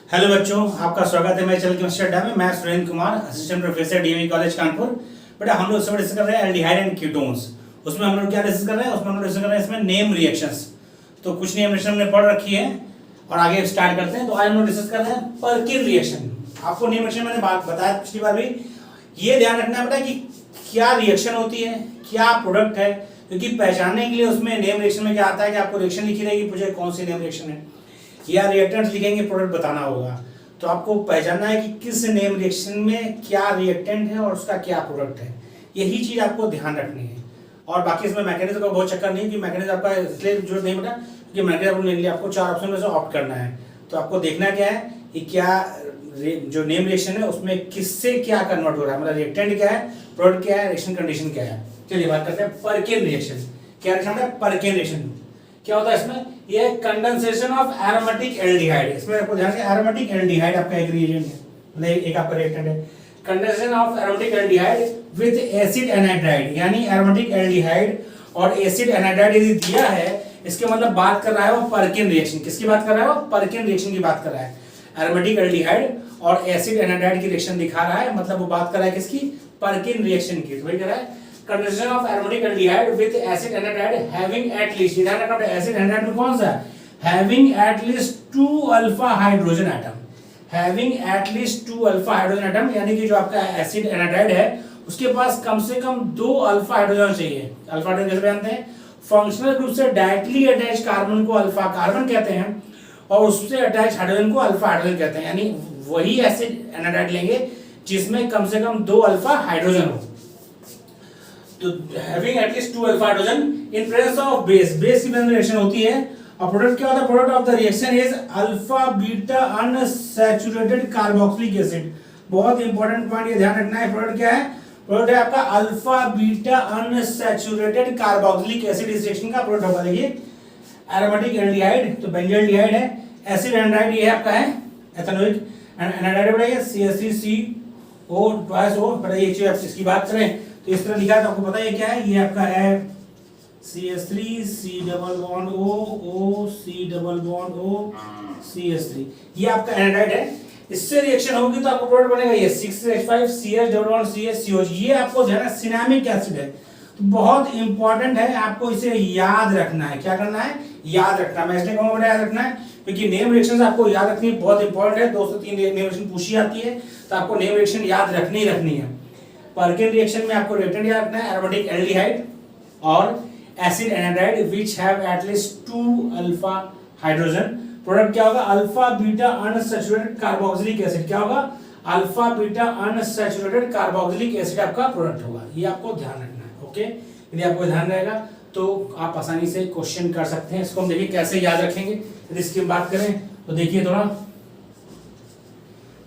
Hello बच्चों, आपका स्वागत है मेरे चैनल केमिस्ट्री अड्डा में। मैं Surendra Kumar, assistant professor DAV college Kanpur. बेटा हम लोग डिस्कस कर रहे हैं एल्डिहाइड एंड कीटोन्स। उसमें हम लोग क्या डिस्कस कर रहे हैं? उसमें हम लोग डिस्कस कर रहे हैं इसमें नेम रिएक्शंस। तो कुछ नेम रिएक्शन हमने पढ़ रखी है और आगे स्टार्ट करते हैं। तो आज हम लोग डिस्कस कर रहे हैं पर्किन रिएक्शन। आपको नेम रिएक्शन मैंने बात बताया पिछली बार भी। ये ध्यान रखना बेटा कि क्या रिएक्शन होती है, क्या प्रोडक्ट है, क्योंकि पहचानने के लिए उसमें नेम रिएक्शन में क्या आता है कि आपको रिएक्शन लिखी रहेगी, पूछे कौन सी नेम रिएक्शन है, या रिएक्टेंट लिखेंगे, प्रोडक्ट बताना होगा। तो आपको पहचानना है कि किस नेम रिएक्शन में क्या रिएक्टेंट है और उसका क्या प्रोडक्ट है। यही चीज आपको ध्यान रखनी है। और बाकी इसमें मैकेनिज्म का बहुत चक्कर नहीं है कि मैकेनिज्म आपका इसलिए जरूरत नहीं बेटा क्योंकि मैकेनिज्म लेने के लिए आपको 4 ऑप्शन में से ऑप्ट करना है। तो आपको देखना क्या है कि क्या जो नेम रिएक्शन है उसमें किससे क्या कन्वर्ट हो रहा है, मतलब रिएक्टेंट क्या है, प्रोडक्ट क्या है, रिएक्शन कंडीशन क्या है। चलिए बात करते हैं पर्किन रिएक्शन। क्या रिएक्शन है? पर्किन रिएक्शन क्या होता है इसमें? ये कंडेंसेशन ऑफ एरोमेटिक एल्डिहाइड। इसमें आपको ध्यान से एरोमेटिक एल्डिहाइड आपका एक रिएजेंट है, मतलब एक आपका रिएक्टेंट है। Condensation of aromatic aldehyde with acid anhydride, यानी एरोमेटिक एल्डिहाइड और एसिड एनाइड्राइड यदि दिया है, इसके मतलब बात कर रहा है वो पर्किन रिएक्शन। किसकी बात कर रहा है? वो पर्किन रिएक्शन की बात कर रहा है। एरोमेटिक एल्डिहाइड और एसिड एनाइड्राइड की रिएक्शन दिखा रहा है, मतलब वो बात कर रहा है किसकी? पर्किन रिएक्शन की। तो वही कह रहा है condensation of aromatic aldehyde with acid anhydride having at least, ध्यान रखना एसिड एनाइड्राइड में कौन सा? Having at least 2 alpha hydrogen atom. Having at least 2 alpha hydrogen atom, यानी कि जो आपका एसिड एनाइड्राइड है उसके पास कम से कम 2 अल्फा हाइड्रोजन चाहिए। अल्फा हाइड्रोजन कैसे जानते हैं? फंक्शनल ग्रुप से डायरेक्टली अटैच कार्बन को अल्फा कार्बन कहते हैं और उससे अटैच हाइड्रोजन को अल्फा हाइड्रोजन कहते हैं। यानी वही एसिड एनाइड्राइड लेंगे जिसमें कम से कम 2 अल्फा हाइड्रोजन हो। तो having at least 2 alpha hydrogen in presence of base की presence रिएक्शन होती है। और प्रोडक्ट क्या होता है? Product of the reaction is alpha beta unsaturated carboxylic acid. बहुत इंपॉर्टेंट पॉइंट ये ध्यान रखना है। प्रोडक्ट क्या है? प्रोडक्ट है आपका alpha beta unsaturated carboxylic acid. इस रिएक्शन का प्रोडक्ट होगा। देखिए एरोमेटिक एल्डिहाइड तो बेंजल्डिहाइड है, एसिड एनाइड्राइड ये आपका है एथेनोइक एनाइड्राइड बढ़ाइए CH3CO ट्वाइस O। पहले ये चीज आप इसकी बात करें तो इस तरह लिखा है तो आपको पता है क्या है? ये आपका है CH3 C double bond O C double bond O CH3। ये आपका एनाइड्राइड है। इससे रिएक्शन होगी तो आपको प्रोडक्ट बनेगा ये 6H5 CH double bond CH COH। ये आपको ध्यान है सिनेमिक एसिड है। तो बहुत इंपॉर्टेंट है, आपको इसे याद रखना है। क्या करना है? याद रखना। मैं इसलिए कहूंगा याद रखना है क्योंकि नेम रिएक्शन आपको याद रखनी बहुत इंपॉर्टेंट है। 2 से 3 नेम रिएक्शन पूछी जाती है तो आपको नेम रिएक्शन याद रखनी है। पर्किन रिएक्शन में आपको रिएक्टेंट याद रखना है एरोमेटिक एल्डिहाइड और acid anhydride which have at least 2 alpha hydrogen. Product क्या होगा? Alpha beta unsaturated carboxylic acid. क्या होगा? Alpha beta unsaturated carboxylic acid आपका प्रोडक्ट होगा। ये आपको ध्यान रखना है। ओके, यदि आपको ध्यान रहेगा तो आप आसानी से क्वेश्चन कर सकते हैं। इसको हम देखिए कैसे याद रखेंगे। यदि इसकी बात करें तो देखिए थोड़ा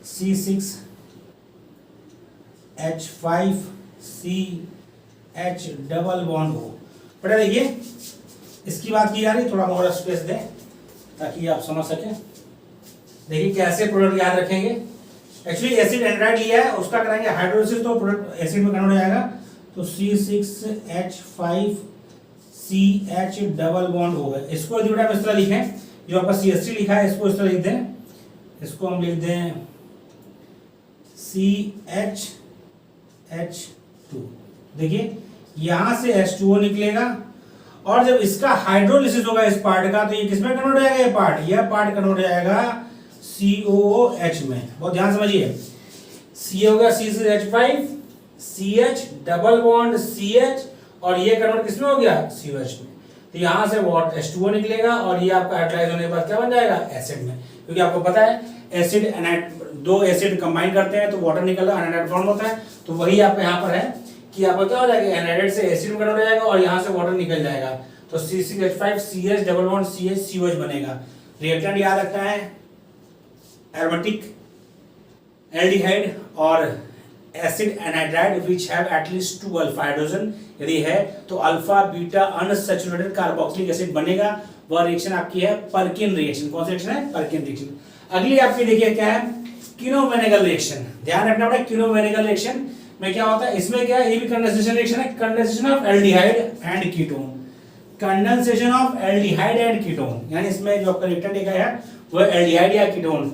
C6H5CH डबल बॉन्ड O। बेटा देखिए इसकी बात की जा रही, थोड़ा और स्पेस दें ताकि आप समझ सकें। देखिए कैसे प्रोडक्ट याद रखेंगे। एक्चुअली एसिड एनाइड्राइड लिया है, उसका कराएंगे हाइड्रोलिसिस तो प्रोडक्ट एसिड में कन्वर्ट हो जाएगा। तो C6H5CH डबल बॉन्ड O है। इसको यदि बेटा इस तरह लिखें, जो आपका CH3 लिखा है इसको इस तरह लिख दें। इसको हम लिख दें CHH2। देखिए यहां से H2O निकलेगा और जब इसका हाइड्रोलिसिस होगा इस पार्ट का तो ये किसमें कन्वर्ट हो जाएगा? यह पार्ट कन्वर्ट हो जाएगा COOH में। बहुत ध्यान समझिए। C होगा C6H5 CH double bond CH और ये कन्वर्ट किसमें हो गया? COH में। तो यहां से H2O निकलेगा और ये आपका हाइड्रोलाइज होने के बाद क्या बन जाएगा? एसिड में। क्योंकि आपको पता है एसिड एनाइड 2 एसिड कंबाइन करते हैं तो वाटर निकलता है, एनाइड फॉर्म होता है। तो वही आपको यहाँ पर है कि आपका क्या हो जाएगा? एनाइड से एसिड में कन्वर्ट हो जाएगा और यहाँ से वाटर निकल जाएगा। तो C6H5 CH double bond CH COH बनेगा। रिएक्टेंट याद रखना है एरोमेटिक एल्डिहाइड और acid anhydride which have at least 2 alpha hydrogen. यदि है तो alpha beta unsaturated carboxylic acid बनेगा। वह रिएक्शन आपकी है पर्किन रिएक्शन। कौन सी रिएक्शन है? Perkin reaction. अगली आपकी देखिए क्या है? कीनो-वेनेगल रिएक्शन। ध्यान रखना बेटा कीनो-वेनेगल रिएक्शन में क्या होता है? इसमें क्या है? ये भी कंडेंसेशन रिएक्शन है। Condensation of aldehyde and ketone. Condensation of aldehyde and ketone, यानी इसमें जो आपका रिएक्टेंट है वो एल्डिहाइड या कीटोन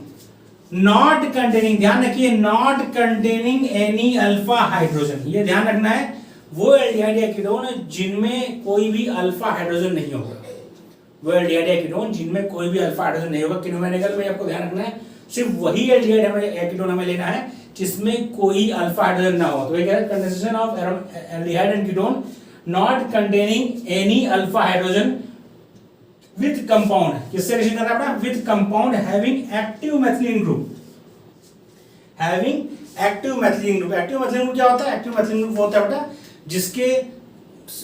नॉट कंटेनिंग, ध्यान रखिए, not containing any alpha hydrogen, ये ध्यान रखना है, वो एल्डिहाइड या कीटोन जिनमें कोई भी अल्फा हाइड्रोजन नहीं होगा, वो एल्डिहाइड या कीटोन जिनमें कोई भी अल्फा हाइड्रोजन नहीं होगा। कीटोन में आपको ध्यान रखना है सिर्फ वही एल्डिहाइड हमें या कीटोन हमें लेना है जिसमें कोई अल्फा हाइड्रोजन ना हो। तो ये क्या है, condensation of aldehyde and ketone not containing any alpha hydrogen with compound, किससे रिलेशन कर रहा है, with compound having active methylene group, having active methylene group. Active methylene group क्या होता है, एक्टिव मैथिलीन ग्रुप होता है बेटा जिसके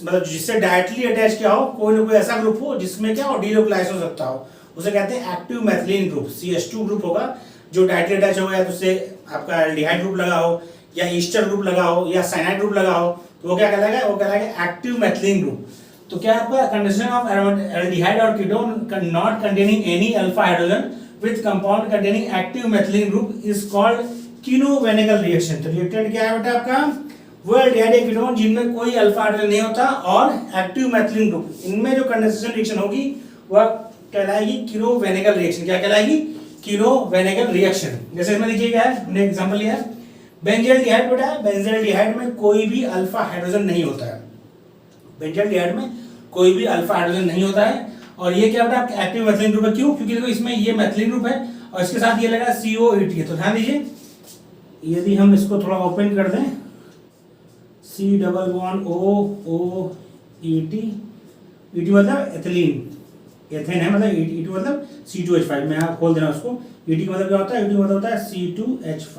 मतलब जिससे डायरेक्टली अटैच क्या हो, कोई ना कोई ऐसा ग्रुप हो जिसमें क्या हो, डीलोकलाइज हो सकता हो, उसे कहते हैं active methylene group. CH2 group होगा जो डायरेक्टली अटैच होगा, या तो उससे आपका एल्डिहाइड ग्रुप लगा हो, या ईस्टर ग्रुप लगा हो, या साइनाइड ग्रुप लगा हो, तो वो क्या कहलाएगा, वो कहलाएगा एक्टिव मैथिलीन ग्रुप। तो क्या आपका कंडीशन ऑफ एल्डिहाइड और ketone not containing any alpha hydrogen with compound containing active methylene group is called Knoevenagel reaction. तो रिएक्टेंट क्या है बेटा आपका, वो एल्डिहाइड या कीटोन जिनमें कोई अल्फा हाइड्रोजन नहीं होता और एक्टिव मैथिलीन ग्रुप, इनमें जो कंडेंसेशन रिएक्शन होगी वह कहलाएगी कीनोवेनेगल रिएक्शन। क्या कहलाएगी, कीनोवेनेगल रिएक्शन। जैसे इसमें देखिए क्या है, हमने एग्जांपल लिया है बेंजल्डिहाइड बेटा, बेंजल्डिहाइड में कोई भी अल्फा हाइड्रोजन नहीं होता है, बेंजल्डिहाइड में कोई भी अल्फा हाइड्रोजन नहीं होता है, और ये क्या होता है आपका एक्टिव मैथिलीन ग्रुप है। क्यों, क्योंकि देखो इसमें ये मैथिलीन ग्रुप है और इसके साथ ये लगा COET है। तो ध्यान दीजिए, यदि हम इसको थोड़ा ओपन कर दें, C=OOET, ET मतलब एथिलीन, एथेन है, मतलब ET मतलब C2H5, मैं यहाँ खोल देना उसको। ET का मतलब क्या होता है, ET मतलब होता है C2H5।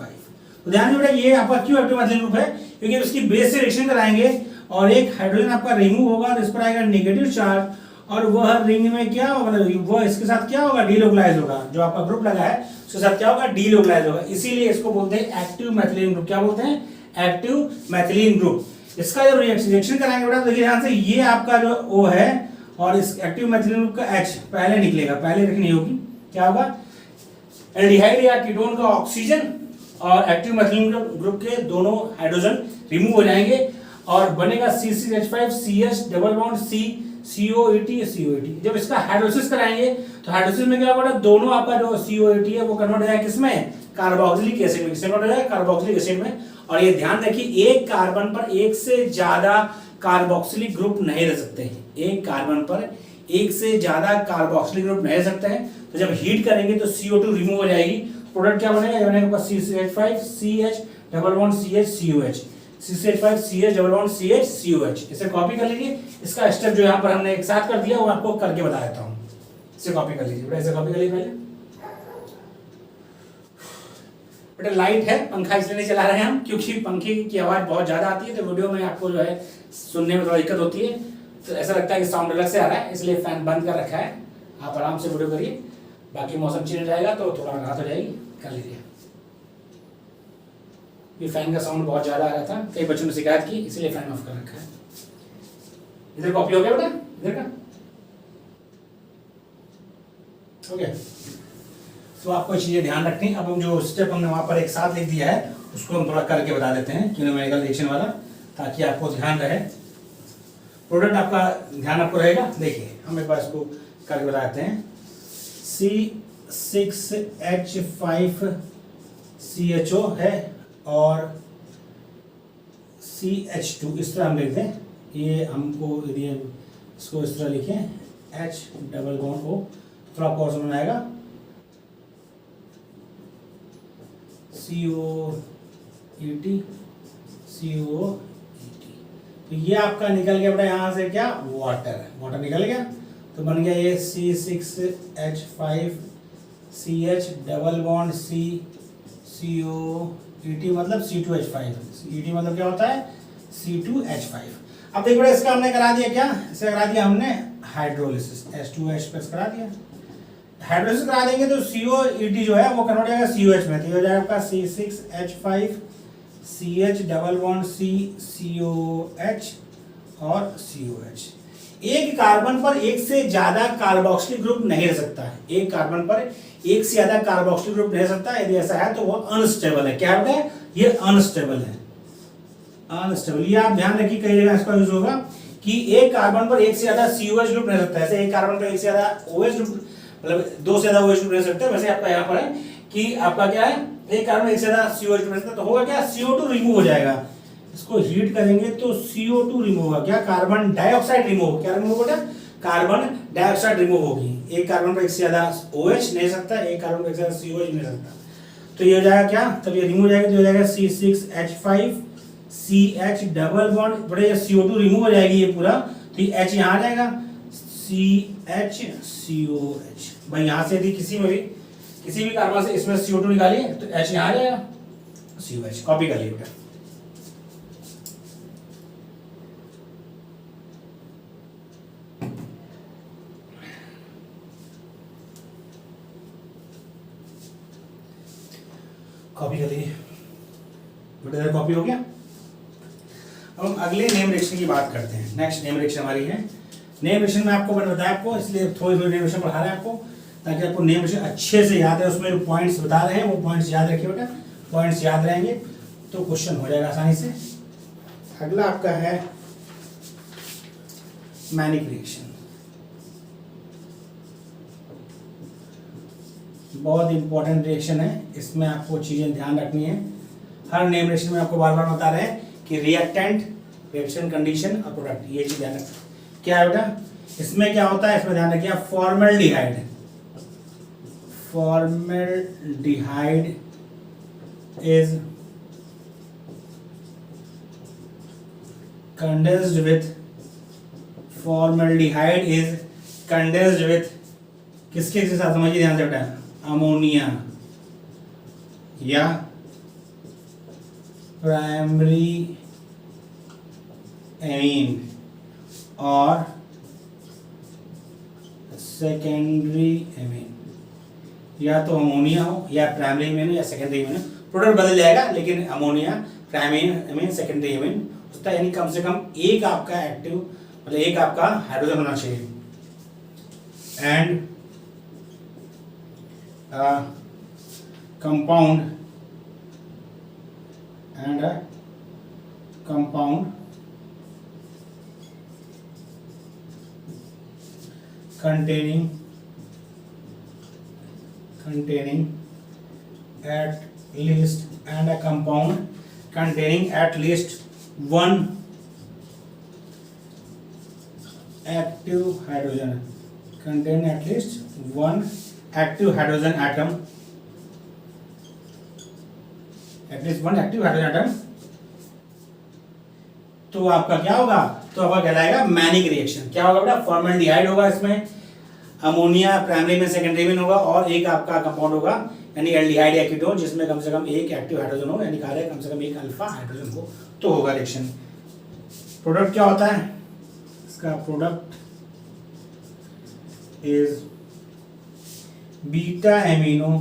तो ध्यान दीजिए बेटा, ये आपका क्यों एक्टिव मैथिलीन ग्रुप है, क्योंकि उसकी बेस से रिएक्शन कराएंगे और एक हाइड्रोजन आपका रिमूव होगा, तो इस पर आएगा नेगेटिव चार्ज, और वह रिंग में क्या होगा, मतलब वह इसके साथ क्या होगा, डीलोकलाइज होगा, जो आपका ग्रुप लगा है उसके साथ क्या होगा, डीलोकलाइज होगा। इसीलिए इसको बोलते हैं एक्टिव मैथिलीन ग्रुप। क्या बोलते हैं, एक्टिव मैथिलीन ग्रुप। इसका जब रिएक्शन कराएंगे बेटा, देखिए ध्यान से, ये आपका जो O है और इस एक्टिव मैथिलीन ग्रुप का H पहले निकलेगा, पहले रखनी होगी, क्या होगा, एल्डिहाइड या कीटोन का ऑक्सीजन और एक्टिव मैथिलीन ग्रुप के दोनों हाइड्रोजन रिमूव हो जाएंगे और बनेगा C6H5 CH double bond C COET COET। जब इसका हाइड्रोलिसिस कराएंगे तो हाइड्रोलिसिस में क्या होगा, दोनों आपका जो COET है वो कन्वर्ट हो जाएगा किसमें, कार्बोक्सिलिक एसिड में, किसमें कन्वर्ट हो जाएगा, कार्बोक्सिलिक एसिड में। और ये ध्यान रखिए, एक कार्बन पर एक से ज्यादा कार्बोक्सिलिक ग्रुप नहीं रह सकते हैं, एक कार्बन पर एक से ज्यादा कार्बोक्सिलिक ग्रुप नहीं रह सकते हैं। तो जब हीट करेंगे तो CO2 रिमूव हो जाएगी, प्रोडक्ट क्या बनेगा, ये बनेगा C6H5 CH double bond CH COH, C6H5 CH double bond CH COH। इसे कॉपी कर लीजिए, इसका स्टेप जो यहाँ पर हमने एक साथ कर दिया वो आपको करके बता देता हूँ। इसे कॉपी कर लीजिए बेटा, इसे कॉपी कर लीजिए पहले। बेटा लाइट है, पंखा इसलिए नहीं चला रहे हैं हम क्योंकि पंखे की आवाज बहुत ज्यादा आती है, तो वीडियो में आपको जो है सुनने में थोड़ा दिक्कत होती है, तो ऐसा लगता है कि साउंड अलग से आ रहा है, इसलिए फैन बंद कर रखा है। आप आराम से वीडियो करिए, बाकी मौसम चेंज हो जाएगा तो थोड़ा राहत हो जाएगी, कर लीजिए। ये फैन का साउंड बहुत ज्यादा आ रहा था, कई बच्चों ने शिकायत की, इसलिए फैन ऑफ कर रखा है। इधर कॉपी हो गया बेटा, इधर का हो गया। तो आपको चीजें ध्यान रखनी। अब हम जो स्टेप हमने वहां पर एक साथ लिख दिया है उसको हम थोड़ा करके बता देते हैं, कीनोवेनेगल रिएक्शन वाला, ताकि आपको ध्यान रहे, प्रोडक्ट आपका ध्यान आपको रहेगा। देखिए हम एक बार इसको करके बता देते हैं। C6H5 CHO है और CH2, इस तरह हम लिख दें, ये हमको यदि इसको इस तरह लिखें H डबल बॉन्ड O, थोड़ा आपको और समझ में आएगा, COET COET। तो ये आपका निकल गया बेटा यहाँ से क्या, वाटर, वाटर निकल गया, तो बन गया ये C6H5 CH double bond COET मतलब C2H5, ET मतलब क्या होता है, C2H5। अब देखो बेटा इसका हमने करा दिया क्या, इसे करा दिया हमने हाइड्रोलिसिस, H2H प्लस करा दिया। हाइड्रोलिसिस करा देंगे तो COET जो है वो कन्वर्ट हो जाएगा COH में, तो हो जाएगा आपका C6H5 CH double bond COH और COH। एक कार्बन पर एक से ज्यादा कार्बोक्सिलिक ग्रुप नहीं रह सकता है, एक कार्बन पर एक से ज्यादा कार्बोक्सिलिक ग्रुप नहीं रह सकता, यदि ऐसा है तो वो अनस्टेबल है। क्या होता है, ये अनस्टेबल है, अनस्टेबल। ये आप ध्यान रखिए, कई जगह इसका यूज होगा कि एक कार्बन पर एक से ज्यादा COH ग्रुप नहीं रह सकता है, ऐसे एक कार्बन पर एक से ज्यादा OH ग्रुप, मतलब दो से ज्यादा OH ग्रुप रह सकते हैं। वैसे आपका यहाँ पर है कि आपका क्या है, एक कार्बन एक से ज्यादा CO2 प्रेजेंट है, तो होगा क्या, CO2 रिमूव हो जाएगा। इसको हीट करेंगे तो CO2 रिमूव होगा, क्या, कार्बन डाइऑक्साइड रिमूव, क्या रिमूव होगा, कार्बन डाइऑक्साइड रिमूव होगी। एक कार्बन पर एक से ज्यादा OH नहीं सकता, एक कार्बन पर एक से ज्यादा COH नहीं सकता, तो ये हो जाएगा क्या, तब ये रिमूव हो जाएगा तो हो जाएगा C6H5 CH डबल बॉन्ड, बड़े CO2 रिमूव हो जाएगी ये पूरा, तो ये H यहाँ आ जाएगा CH COH। भाई यहाँ से यदि किसी भी कार्बन से इसमें CO2 निकालिए तो H यहाँ आ जाएगा COH। कॉपी कर लीजिए बेटा। कॉपी कर लीजिए बेटा, कॉपी हो गया। अब हम अगले नेम रिएक्शन की बात करते हैं। नेक्स्ट नेम रिएक्शन हमारी है, नेम रिएक्शन में आपको मैंने बताया आपको, इसलिए थोड़ी नेम रिएक्शन पढ़ा रहे हैं आपको ताकि आपको नेम रिएक्शन अच्छे से याद है। उसमें जो पॉइंट्स बता रहे हैं वो पॉइंट्स याद रखिए बेटा, पॉइंट्स याद रहेंगे तो क्वेश्चन हो जाएगा आसानी से। अगला आपका है मैनिक रिएक्शन, बहुत इंपॉर्टेंट रिएक्शन है, इसमें आपको चीजें ध्यान रखनी है। हर नेम रिएक्शन में आपको बार बार बता रहे हैं कि रिएक्टेंट, रिएक्शन कंडीशन और प्रोडक्ट, ये चीज ध्यान रखना। क्या है बेटा, इसमें क्या होता है, इसमें ध्यान रखिए, formaldehyde, formaldehyde is condensed with, formaldehyde is condensed with किसके साथ, समझिए ध्यान से बेटा, अमोनिया या प्राइमरी एमीन और सेकेंडरी एमीन, या तो अमोनिया हो या प्राइमरी एमीन हो या सेकेंडरी एमीन हो, प्रोडक्ट बदल जाएगा लेकिन ammonia, primary amine, secondary amine होता है, यानी कम से कम एक आपका एक्टिव, मतलब एक आपका हाइड्रोजन होना चाहिए। And compound containing at least, and a compound containing at least one active hydrogen, contain at least one active hydrogen atom, at least one active hydrogen atom, तो आपका क्या होगा, तो आपका कहलाएगा मैनिक रिएक्शन। क्या होगा बेटा, फॉर्मल्डिहाइड होगा, इसमें अमोनिया प्राइमरी में, सेकेंडरी में होगा, और एक आपका कंपाउंड होगा यानी एल्डिहाइड या कीटोन जिसमें कम से कम एक एक्टिव हाइड्रोजन हो, यानी कहा है कम से कम एक अल्फा हाइड्रोजन हो, तो होगा रिएक्शन। प्रोडक्ट क्या होता है इसका, product is beta amino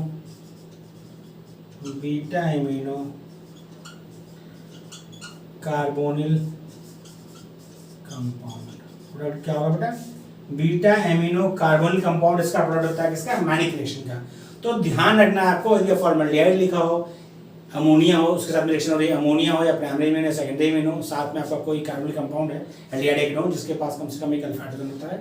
carbonyl compound. Product क्या होगा बेटा, बीटा एमिनो कार्बोनिल कंपाउंड, इसका प्रोडक्ट होता है किसका, मैनिक रिएक्शन का। तो ध्यान रखना है आपको, यदि फॉर्मल्डिहाइड लिखा हो, अमोनिया हो, उसके साथ रिएक्शन हो रही है, अमोनिया हो या प्राइमरी में या सेकेंडरी में हो, साथ में आपका कोई कार्बोनिल कंपाउंड है एल्डिहाइड या कीटोन जिसके पास कम से कम एक अल्फा हाइड्रोजन होता है,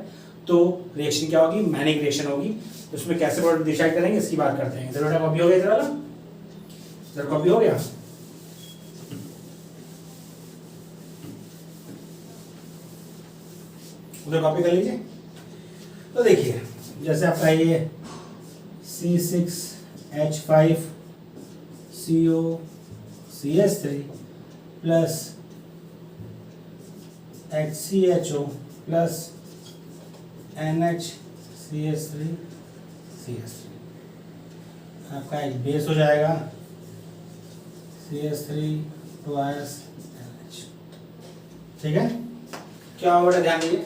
तो रिएक्शन क्या होगी, मैनिक रिएक्शन होगी। उसमें कैसे प्रोडक्ट डिसाइड करेंगे इसकी बात करते हैं। इधर बेटा कॉपी हो गया, इधर वाला इधर कॉपी हो गया, उधर कॉपी कर लीजिए। तो देखिए जैसे आपका ये C6H5 COCH3 plus HCHO plus NHCH3 CH3, आपका एक बेस हो जाएगा CH3 2NH। ठीक है, क्या होगा ध्यान दीजिए,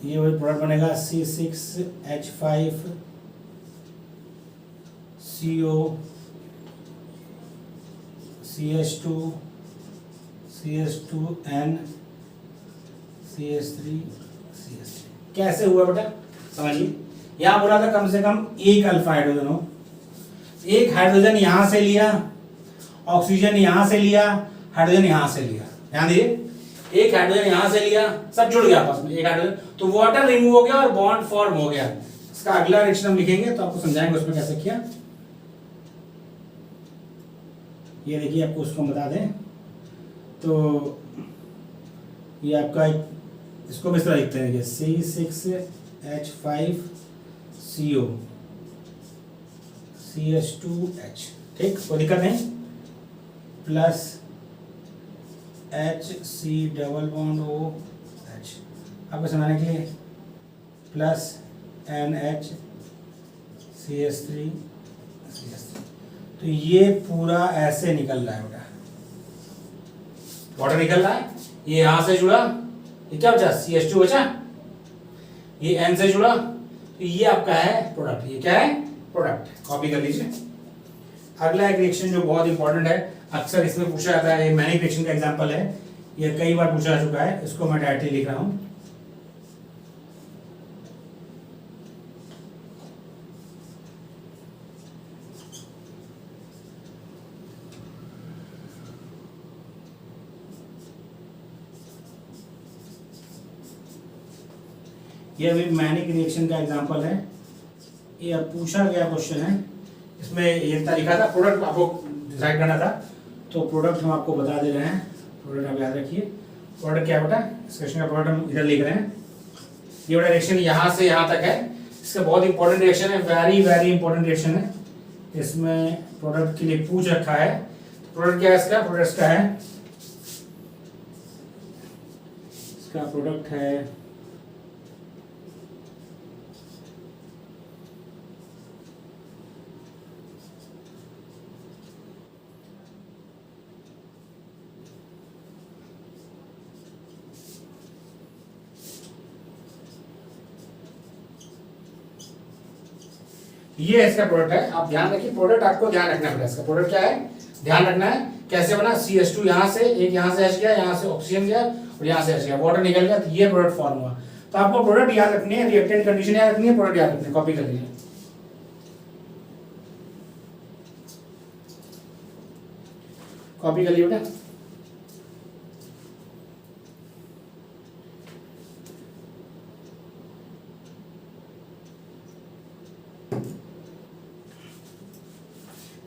ये वही प्रोडक्ट बनेगा C6H5 COCH2 CH2N CH3 CH3। कैसे हुआ बेटा, समझिए, यहां बोला था कम से कम एक अल्फा हाइड्रोजन हो, एक हाइड्रोजन यहां से लिया, ऑक्सीजन यहां से लिया, हाइड्रोजन यहां से लिया। ध्यान दीजिए, एक हाइड्रोजन यहां से लिया, सब जुड़ गया आपस में, एक हाइड्रोजन, तो वाटर रिमूव हो गया और बॉन्ड फॉर्म हो गया। इसका अगला रिएक्शन हम लिखेंगे तो आपको समझाएंगे उसमें कैसे किया। ये देखिए आपको उसको बता दें तो ये आपका इसको भी इस तरह लिखते हैं C6H5CO CH2H, ठीक, कोई दिक्कत नहीं, plus HC double bond OH आपको समझाने के लिए, प्लस NHCH3। तो ये पूरा ऐसे निकल रहा है बेटा, वाटर निकल रहा है, ये यहां से जुड़ा, ये क्या बचा CH2 बचा, ये N से जुड़ा, तो ये आपका है प्रोडक्ट, ये क्या है प्रोडक्ट, कॉपी कर लीजिए। अगला एक रिएक्शन जो बहुत इंपॉर्टेंट है, अक्सर इसमें पूछा जाता है, ये मैनिक रिएक्शन का एग्जांपल है, ये कई बार पूछा जा चुका है, इसको मैं डायरेक्टली लिख रहा हूं। ये अभी मैनिक रिएक्शन का एग्जांपल है, ये अब पूछा गया क्वेश्चन है, इसमें ये लिखा था प्रोडक्ट आपको डिसाइड करना था, तो प्रोडक्ट हम आपको बता दे रहे हैं। प्रोडक्ट आप याद रखिए, प्रोडक्ट क्या बेटा, इस क्वेश्चन का प्रोडक्ट हम इधर लिख रहे हैं। ये वाला रिएक्शन यहाँ से यहाँ तक है, इसका बहुत इंपॉर्टेंट रिएक्शन है, वेरी वेरी इंपॉर्टेंट रिएक्शन है। इसमें प्रोडक्ट के लिए पूछ रखा है, तो प्रोडक्ट क्या है इसका, प्रोडक्ट का है, इसका प्रोडक्ट है ये इसका प्रोडक्ट है। आप ध्यान रखिए, प्रोडक्ट आपको ध्यान रखना पड़ेगा, इसका प्रोडक्ट क्या है ध्यान रखना है। कैसे बना, CH2 यहाँ से, एक यहाँ से H गया, यहाँ से ऑक्सीजन गया और यहाँ से H गया, वाटर निकल गया, तो ये प्रोडक्ट फॉर्म हुआ। तो आपको प्रोडक्ट याद रखनी है, रिएक्टेंट कंडीशन याद रखनी है, प्रोडक्ट याद रखनी है, कॉपी कर लीजिए। कॉपी कर लीजिए बेटा।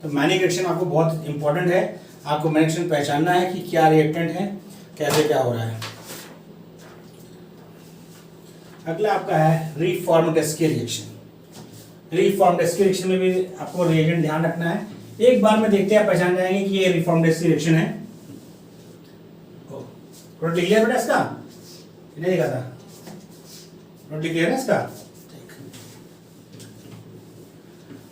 तो मैनिक रिएक्शन आपको बहुत इंपॉर्टेंट है, आपको मैनिक रिएक्शन पहचानना है कि क्या रिएक्टेंट है, कैसे क्या हो रहा है। अगला आपका है reform डेस्की reaction. Reformatsky reaction में भी आपको रिएजेंट ध्यान रखना है, एक बार में देखते हैं पहचान जाएंगे कि ये रीफॉर्म डेस्की रिएक्शन है। प्रोडक्ट लिख लिया बेटा इसका, नहीं लिखा था, प्रोडक्ट लिख लिया ना इसका,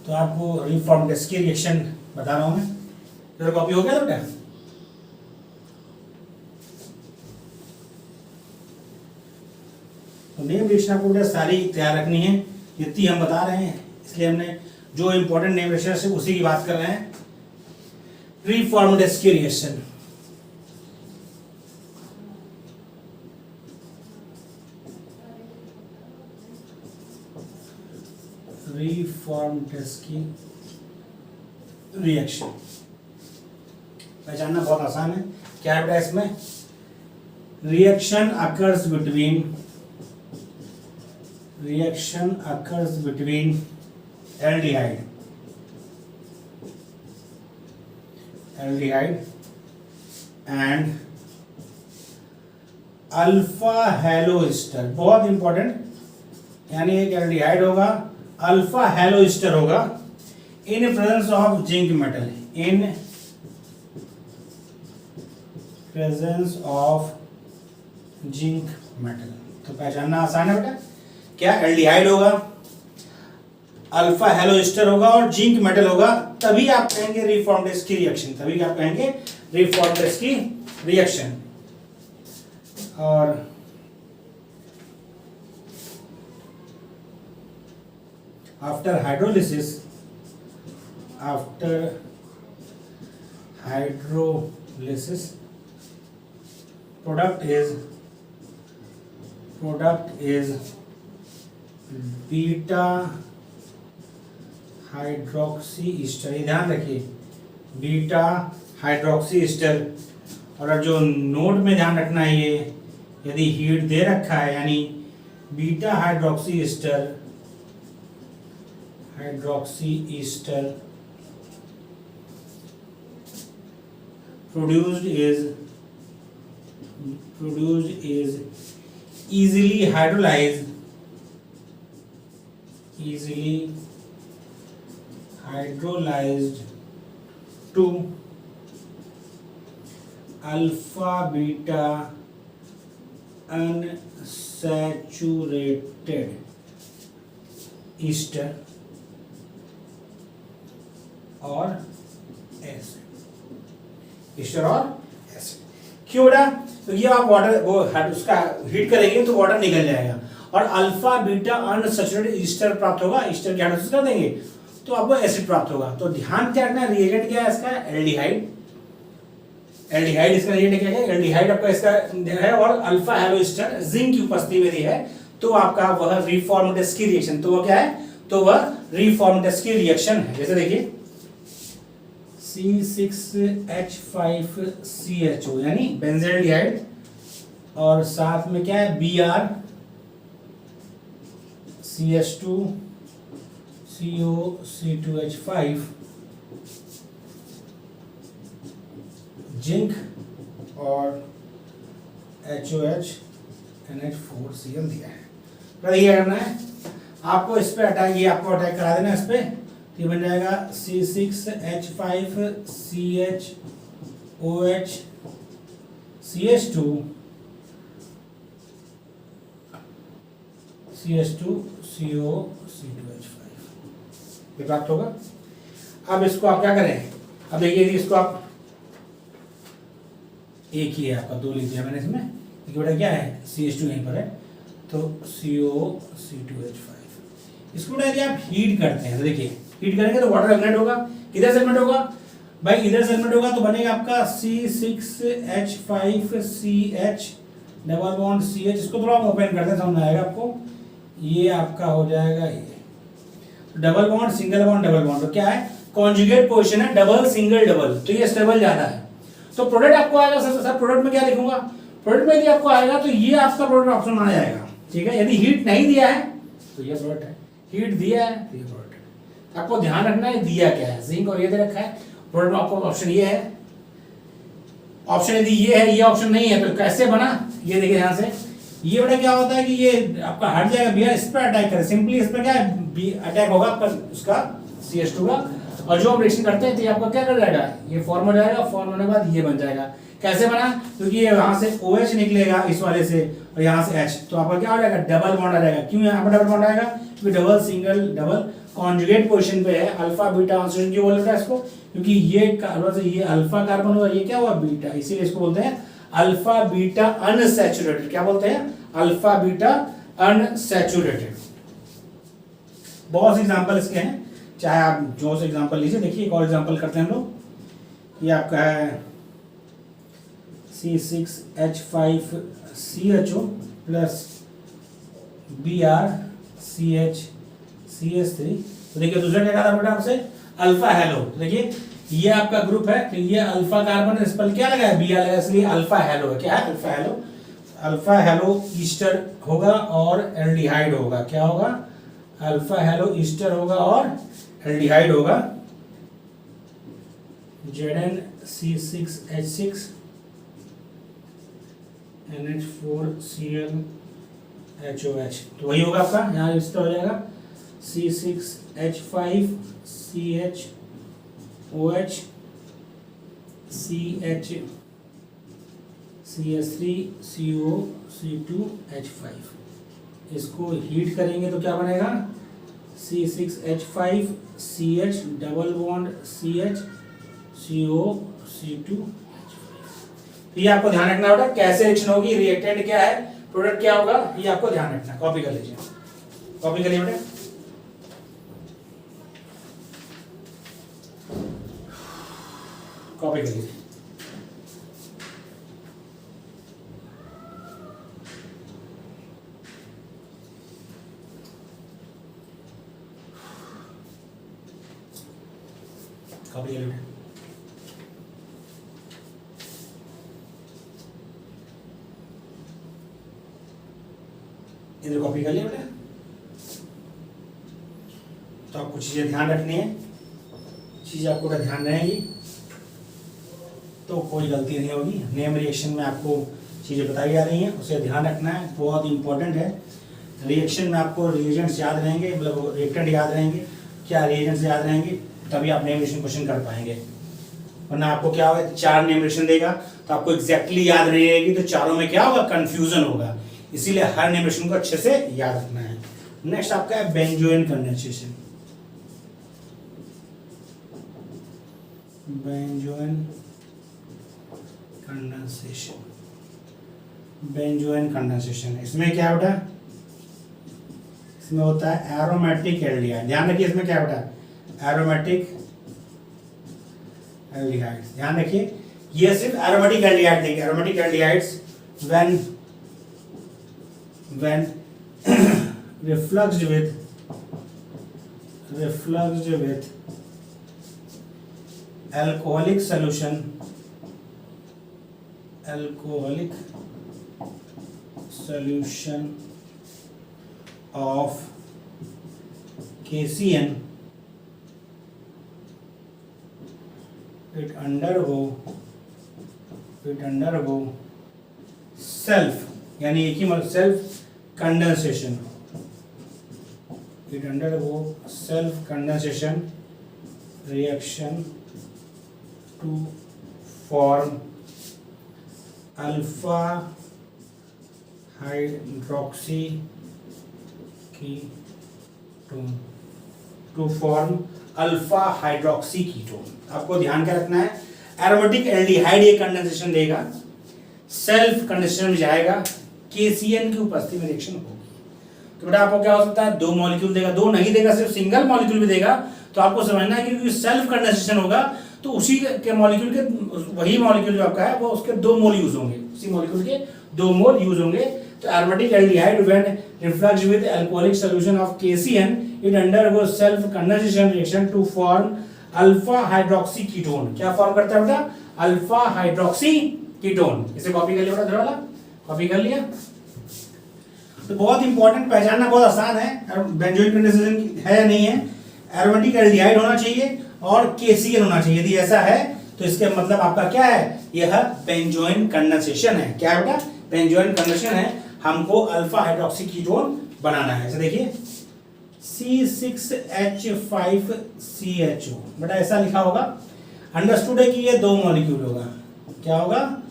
तो आपको रीफॉर्म डेस्की रिएक्शन बता रहा हूं मैं, तो कॉपी हो गया बेटा। तो नेम रिएक्शन आपको बेटा सारी तैयार रखनी है, जितनी हम बता रहे हैं, इसलिए हमने जो इंपॉर्टेंट नेम रिएक्शन है उसी की बात कर रहे हैं। Reformatsky reaction, Reformatsky reaction पहचानना बहुत आसान है। क्या है बेटा इसमें, reaction occurs between aldehyde and alpha haloester, बहुत इंपॉर्टेंट, यानी एक एल्डिहाइड होगा, अल्फा हेलोइस्टर होगा, in presence of zinc metal, in presence of zinc metal. तो पहचानना आसान है बेटा, क्या एल्डिहाइड होगा, अल्फा हेलोइस्टर होगा और जिंक मेटल होगा, तभी आप कहेंगे रीफॉर्म डेस्की रिएक्शन, तभी आप कहेंगे रीफॉर्म डेस्की रिएक्शन। और after hydrolysis product is beta hydroxy Easter, ध्यान रखिए बीटा हाइड्रोक्सी ईस्टर। और जो नोट में ध्यान रखना है, ये यदि हीट दे रखा है यानी beta hydroxy Easter produced is easily hydrolyzed to alpha beta unsaturated ester और एसिड, ईस्टर और एसिड। क्यों बेटा? तो ये आप वाटर वो उसका हीट करेंगे तो वाटर निकल जाएगा और अल्फा बीटा अनसैचुरेटेड ईस्टर प्राप्त होगा। ईस्टर की हाइड्रोलिसिस कर देंगे तो आपको एसिड प्राप्त होगा। तो ध्यान क्या रखना, रिएजेंट क्या है इसका? एल्डिहाइड इसका रिएजेंट क्या है? एल्डिहाइड आपका इसका है और अल्फा हैलो ईस्टर जिंक की उपस्थिति में है तो आपका वह रीफॉर्मेटेस की रिएक्शन, तो वह क्या है? तो वह रीफॉर्मेटेस की रिएक्शन है। जैसे देखिए C6H5CHO यानी बेंजल्डिहाइड और साथ में क्या है? Br CH2CO C2H5 जिंक और HOH NH4Cl दिया है। तो ये करना है आपको, इस पे अटैक, ये आपको अटैक करा देना इस पे, ये बन जाएगा C6H5CHOH CH2 CO C2H5 ये प्राप्त होगा। अब इसको आप क्या करें? अब देखिए इसको आप एक ही है आपका, दो लिख दिया मैंने इसमें, बेटा क्या है? CH2 यहीं पर है तो CO C2H5। इसको बेटा यदि आप हीट करते हैं तो देखिए हीट करेंगे तो वाटर एलिमिनेट होगा। किधर से एलिमिनेट होगा भाई? इधर से एलिमिनेट होगा तो बनेगा आपका C6H5CH डबल बॉन्ड CH। इसको थोड़ा ओपन करते हैं, समझ आएगा आपको। ये आपका हो जाएगा ये double bond single bond double bond, तो क्या है? कॉन्जुगेट पोजीशन है, डबल सिंगल डबल, तो ये स्टेबल ज्यादा है। तो प्रोडक्ट आपको आएगा सर प्रोडक्ट में क्या लिखूंगा? प्रोडक्ट में यदि आपको आएगा तो ये आपका प्रोडक्ट ऑप्शन माना जाएगा, ठीक है। यदि हीट नहीं दिया है तो ये प्रोडक्ट है, हीट दिया है तो ये प्रोडक्ट है। आपको ध्यान रखना है दिया क्या है, जिंक और ये दे रखा है। प्रोडक्ट में आपको ऑप्शन ये है, ऑप्शन यदि ये है, ये ऑप्शन नहीं है तो कैसे बना ये देखिए ध्यान से। ये बड़ा क्या होता है कि ये आपका हट जाएगा, बियर इस पर अटैक करे, सिंपली इस पर क्या अटैक होगा पर उसका CH2 का, और जो हम रिएक्शन करते हैं तो ये आपका क्या कर जाएगा? ये फॉर्म हो जाएगा, फॉर्म होने के बाद ये बन जाएगा। कैसे बना? क्योंकि ये यहाँ से OH निकलेगा इस वाले से और यहाँ से H, तो आपका क्या हो जाएगा? डबल बॉन्ड आ जाएगा। क्यों यहाँ पर डबल बॉन्ड आएगा? क्योंकि double single double conjugate position पे है, अल्फा बीटा ऑक्सीजन क्यों बोल रहा है इसको? क्योंकि ये अल्फा कार्बन हुआ, ये क्या हुआ? बीटा, इसीलिए इसको बोलते हैं अल्फा बीटा अनसैचुरेटेड। क्या बोलते हैं? Alpha beta unsaturated. बहुत से एग्जांपल इसके हैं, चाहे आप जो से एग्जांपल लीजिए। देखिए एक और एग्जांपल करते हैं हम लोग। ये आपका है C6H5CHO प्लस BrCH3। तो देखिए दूसरा क्या कहा बेटा आपसे? Alpha hello. तो देखिए ये आपका ग्रुप है तो ये अल्फा कार्बन, इस पर क्या लगा है? Br लगा, इसलिए अल्फा हेलो है। क्या है? Alpha hello. Alpha hello Easter होगा और एल्डिहाइड होगा। क्या होगा? अल्फा हेलो ईस्टर होगा और एल्डिहाइड होगा। ZnC6H6 NH4Cl HOH, तो वही होगा आपका, यहाँ ईस्टर हो जाएगा C6H5CHOH CH CH3CO C2H5। इसको हीट करेंगे तो क्या बनेगा? C6H5CH double bond CH CO C2H5। ये आपको ध्यान रखना बेटा, कैसे रिएक्शन होगी, रिएक्टेंट क्या है, प्रोडक्ट क्या होगा, ये आपको ध्यान रखना। कॉपी कर लीजिए, कॉपी करिए बेटा। कॉपी कर लीजिए। कॉपी कर लीजिए। इधर कॉपी कर लिया बेटा। तो आपको चीज़ें ध्यान रखनी है, चीज़ें आपको ध्यान रहेंगी तो कोई गलती नहीं होगी। नेम रिएक्शन में आपको चीज़ें बताई जा रही हैं, उसे ध्यान रखना है, बहुत इंपॉर्टेंट है। रिएक्शन में आपको रिएजेंट्स याद रहेंगे, मतलब रिएक्टेंट याद रहेंगे, क्या रिएजेंट्स याद रहेंगे, तभी आप नेम रिएक्शन क्वेश्चन कर पाएंगे। वरना आपको क्या होगा, 4 नेम रिएक्शन देगा तो आपको एग्जैक्टली याद नहीं रहेगी, तो चारों में क्या होगा, कंफ्यूजन होगा। इसीलिए हर नेम रिएक्शन को अच्छे से याद रखना है। नेक्स्ट आपका है benzoin condensation. Benzoin condensation, benzoin condensation, इसमें क्या बेटा, इसमें होता है एरोमेटिक एल्डिहाइड। ध्यान रखिए इसमें क्या बेटा, एरोमेटिक एल्डिहाइड। ध्यान रखिए ये सिर्फ एरोमेटिक एल्डिहाइड देंगे। Aromatic aldehydes when refluxed with alcoholic solution of KCN, it undergo self, यानी एक ही मतलब self condensation, it undergo self condensation reaction to form alpha hydroxy ketone, to form alpha hydroxy ketone. आपको ध्यान क्या रखना है, aromatic aldehyde ये condensation देगा, सेल्फ कंडेंसेशन में जाएगा, केसीएन की उपस्थिति में रिएक्शन होगी। तो बेटा आपको क्या हो सकता है, 2 मॉलिक्यूल देगा, 2 नहीं देगा, सिर्फ सिंगल मॉलिक्यूल भी देगा, तो आपको समझना है कि सेल्फ कंडेंसेशन होगा तो उसी के मॉलिक्यूल के, वही मॉलिक्यूल जो आपका है वो उसके 2 मोल यूज होंगे, उसी मॉलिक्यूल के 2 मोल यूज होंगे। तो aromatic aldehyde when reflux with alcoholic solution of KCN it undergoes self condensation reaction to form alpha hydroxy ketone. क्या फॉर्म करता है बेटा, अल्फा हाइड्रोक्सी कीटोन। इसे कॉपी कर लिया बेटा, वाला कॉपी कर लिया। तो बहुत इंपॉर्टेंट, पहचानना बहुत आसान है, बेंजोइन कंडेंसेशन है या नहीं है, एरोमेटिक एल्डिहाइड होना चाहिए और KCN होना चाहिए। यदि ऐसा है तो इसके मतलब आपका क्या है, यह बेंजोइन कंडेंसेशन है। क्या है बेटा, बेंजोइन कंडेंसेशन है, हमको अल्फा हाइड्रोक्सी कीटोन बनाना है। ऐसे देखिए C6H5CHO, बेटा ऐसा लिखा होगा, अंडरस्टूड है कि ये 2 मॉलिक्यूल होगा, क्या होगा,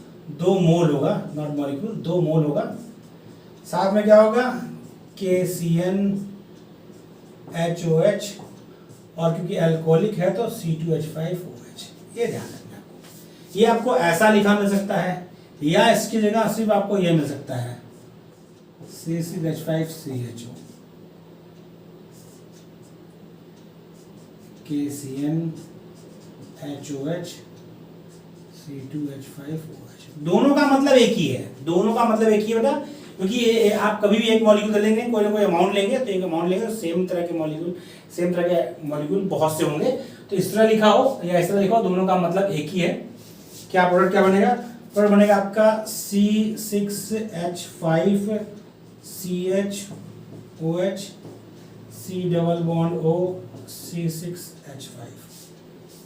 2 मोल होगा, नॉट मॉलिक्यूल, 2 मोल होगा। साथ में क्या होगा, KCnHOH, और क्योंकि अल्कोहलिक है तो C2H5OH। ये ध्यान रखना आपको, ये आपको ऐसा लिखा मिल सकता है या इसकी जगह सिर्फ आपको ये मिल सकता है C6H5CHO, KCnHOH, C2H5OH। दोनों का मतलब एक ही है, दोनों का मतलब एक ही है बेटा, क्योंकि आप कभी भी एक मॉलिक्यूल ले लेंगे, कोई ना कोई अमाउंट लेंगे, तो एक अमाउंट लेंगे, सेम तरह के मॉलिक्यूल बहुत से होंगे, तो इस तरह लिखा हो या इस तरह लिखा हो, दोनों का मतलब एक ही है। क्या प्रोडक्ट क्या बनेगा, प्रोडक्ट बनेगा आपका C6H5CHOH, C+O C6H5।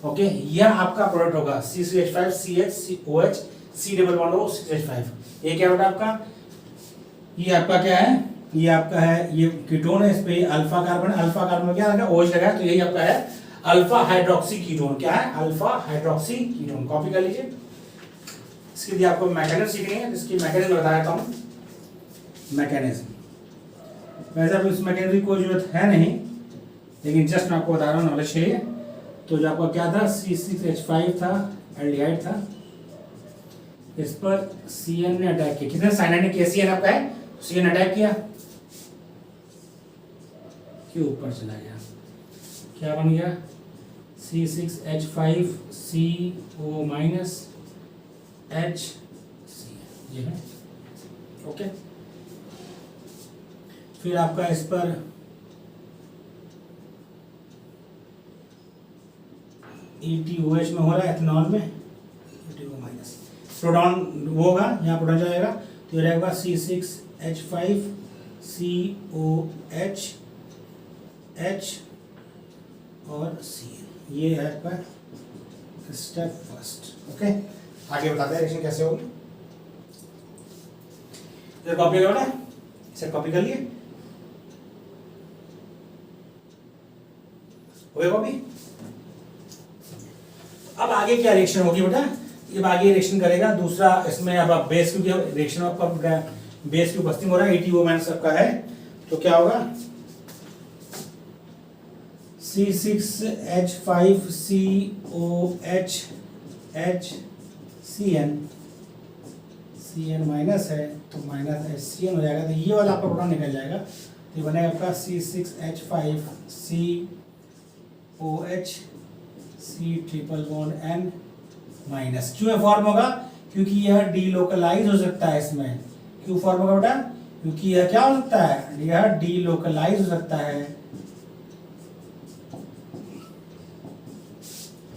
ओके, यह आपका प्रोडक्ट होगा C6H5CHOH C+O C6H5। ये क्या बेटा आपका, ये आपका क्या है, ये आपका है, ये कीटोन है, इस पे अल्फा कार्बन, अल्फा कार्बन में क्या लगा, OH लगा है, तो यही आपका है अल्फा हाइड्रोक्सी कीटोन। क्या है, अल्फा हाइड्रोक्सी कीटोन। कॉपी कर लीजिए। इसके लिए आपको मैकेनिज्म सीखनी है, इसकी मैकेनिज्म बता देता हूँ। मैकेनिज्म वैसे अब इस मैकेनिज्म की कोई जरूरत है नहीं, लेकिन जस्ट मैं आपको बता रहा हूँ नॉलेज के लिए। तो जो आपका क्या था, C6H5 था, एल्डिहाइड था, इस पर CN ने अटैक किया, कितने साइनाइड ने KCN आपका है, CN अटैक किया, के ऊपर चला गया, क्या बन गया, C6H5CO- HCN, ये है। ओके, फिर आपका इस पर ETOH में हो रहा है, एथेनॉल में ETO-, प्रोटॉन वो होगा, यहाँ प्रोटॉन जाएगा, तो ये रहेगा C6H5 COH H और CN, ये है आपका स्टेप फर्स्ट। ओके, आगे बताते हैं रिएक्शन कैसे होगी। इधर कॉपी कर बेटा, इसे कॉपी कर लिए, हो गया कॉपी। अब आगे क्या रिएक्शन होगी बेटा, ये आगे रिएक्शन करेगा दूसरा, इसमें अब आप बेस की रिएक्शन आपका बेस की उपस्थिति हो रहा है, ATO माइनस आपका है, तो क्या होगा C6H5COH HCN, CN माइनस है तो माइनस HCN हो जाएगा, तो ये वाला आपका प्रोटॉन निकल जाएगा, तो ये बनेगा आपका C6H5COH C triple bond N minus. क्यों फॉर्म होगा, क्योंकि यह डीलोकलाइज हो सकता है इसमें। क्यों फॉर्म होगा बेटा, क्योंकि यह क्या हो सकता है, यह डीलोकलाइज हो सकता है,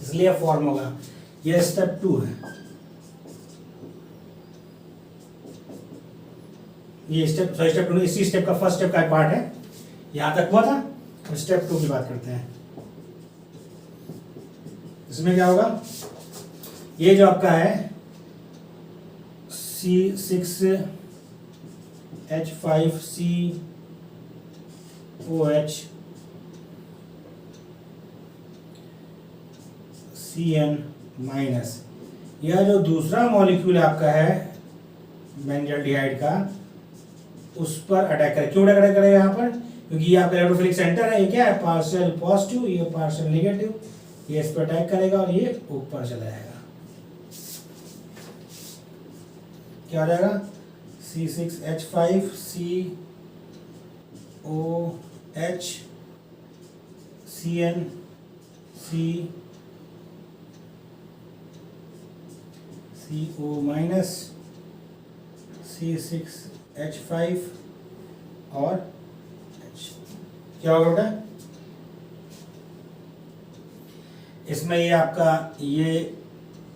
इसलिए फॉर्म होगा। यह स्टेप 2 है, ये स्टेप 2 इसी स्टेप का फर्स्ट स्टेप का पार्ट है, यहां तक हुआ था। अब स्टेप 2 की बात करते हैं। इसमें क्या होगा, ये जो आपका है C6H5COH CN माइनस, यह जो दूसरा मॉलिक्यूल आपका है बेंजल्डिहाइड का, उस पर अटैक करे। क्यों अटैक करेगा यहाँ पर, क्योंकि ये आपका इलेक्ट्रोफिलिक सेंटर है, ये क्या है पार्शियल पॉजिटिव, ये पार्शियल नेगेटिव, ये इस पर अटैक करेगा और ये ऊपर चला जाएगा। क्या हो जाएगा C6H5COH CN CO minus C6H5 और H। क्या होगा बेटा, इसमें ये आपका ये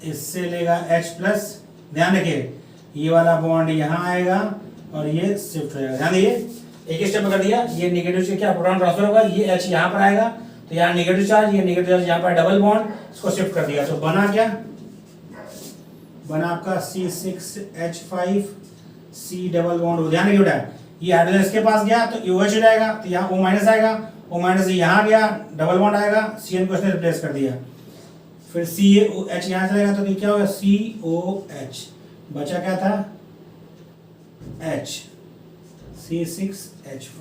इससे लेगा H प्लस, ध्यान रखिए ये वाला बॉन्ड यहाँ आएगा और ये शिफ्ट हो जाएगा। ध्यान दिए, एक ही स्टेप में कर दिया। ये नेगेटिव से क्या प्रोटॉन ट्रांसफर होगा, ये H यहाँ पर आएगा तो यहाँ नेगेटिव चार्ज, ये नेगेटिव चार्ज यहाँ पर डबल बॉन्ड, इसको शिफ्ट कर दिया, तो बना क्या, बना आपका C6H5 C डबल बॉन्ड। ध्यान रखिए बेटा, ये हाइड्रोजन इसके पास गया तो OH हो जाएगा, तो यहाँ O माइनस आएगा, O माइनस यहाँ गया डबल बॉन्ड आएगा, CN को इसने रिप्लेस कर दिया, फिर COH यहाँ चलेगा तो क्या होगा COH, बचा क्या था H, C6H5।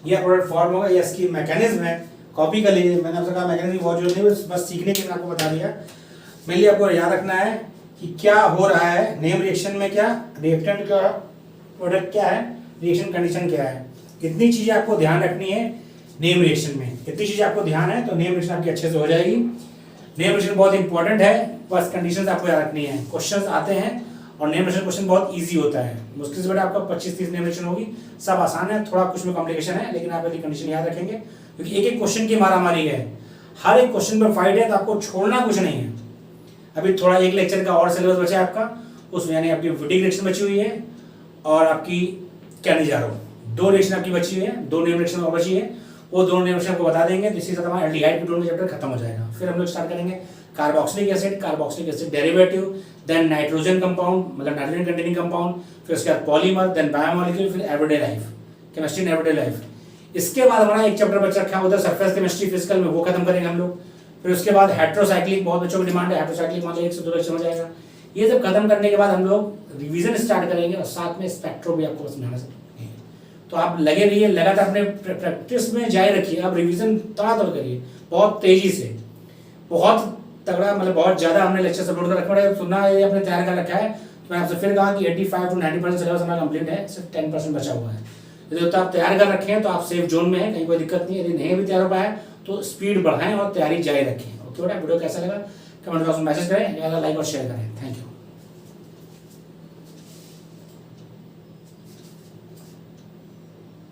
यह प्रोडक्ट फॉर्म होगा, ये इसकी मैकेनिज्म है, कॉपी कर लीजिए। मैंने आपसे कहा मैकेनिज्म बहुत जरूरी है, बस सीखने के लिए आपको बता दिया। मेनली आपको याद रखना है कि क्या हो रहा है नेम रिएक्शन में, क्या रिएक्टेंट का प्रोडक्ट क्या है, रिएक्शन कंडीशन क्या है, कितनी चीजें आपको ध्यान रखनी है नेम रिएक्शन में। कितनी चीजें आपको ध्यान है तो नेम रिएक्शन आपकी अच्छे से हो जाएगी। नेम रिएक्शन बहुत इंपॉर्टेंट है, बस कंडीशंस आपको याद रखनी है। क्वेश्चंस आते हैं और नेम रिएक्शन क्वेश्चन बहुत इजी होता है, मुश्किल से बेटा आपका 25-30 नेम रिएक्शन होगी, सब आसान है, थोड़ा कुछ में कॉम्प्लिकेशन है, लेकिन आप यदि कंडीशन याद रखेंगे, क्योंकि एक एक क्वेश्चन की मारामारी है, हर एक क्वेश्चन पर फाइट है, तो आपको छोड़ना कुछ नहीं है। अभी थोड़ा एक लेक्चर का और सिलेबस बचा है आपका, उसमें यानी आपकी विटिक रिएक्शन बची हुई है और आपकी कैनिजारो, 2 रिएक्शन आपकी बची हुई है, 2 नेम रिएक्शन और बची है, वो 2 नेम रिएक्शन आपको बता देंगे, तो इसी से हमारा एल्डिहाइड कीटोन का चैप्टर खत्म हो जाएगा। फिर हम लोग स्टार्ट करेंगे carboxylic acid derivative, then nitrogen compound, मतलब नाइट्रोजन कंटेनिंग कंपाउंड, फिर उसके बाद पॉलीमर, देन बायोमोलिक्यूल, फिर everyday life, chemistry in everyday life. इसके बाद हमारा एक चैप्टर बच रखा है उधर सरफेस केमिस्ट्री फिजिकल में, वो खत्म करेंगे हम लोग। फिर उसके बाद हेट्रोसाइक्लिक, बहुत बच्चों की डिमांड है, हेट्रोसाइक्लिक मान लो 1 से 2 लेक्चर हो जाएगा। ये सब खत्म करने के बाद हम लोग रिवीजन स्टार्ट करेंगे और साथ में स्पेक्ट्रो भी आपको समझाना है। तो आप लगे रहिए, लगातार अपने प्रैक्टिस में जारी रखिए, आप रिवीजन तड़ातड़ करिए बहुत तेजी से, बहुत तगड़ा, मतलब बहुत ज्यादा हमने लेक्चर अपलोड कर रखा है, सुनना ये अपने तैयार कर रखा है। तो मैं आपसे फिर कहा कि 85 to 90% सिलेबस हमारा कंप्लीट है, सिर्फ 10% बचा हुआ है। यदि तो आप तैयार कर रखे हैं तो आप सेफ जोन में हैं, कहीं कोई दिक्कत नहीं है। यदि नहीं भी तैयार हो पाया तो स्पीड बढ़ाएं और तैयारी जारी रखें। ओके बेटा, वीडियो कैसा लगा कमेंट बॉक्स में मैसेज करें या लाइक और शेयर करें। Thank you.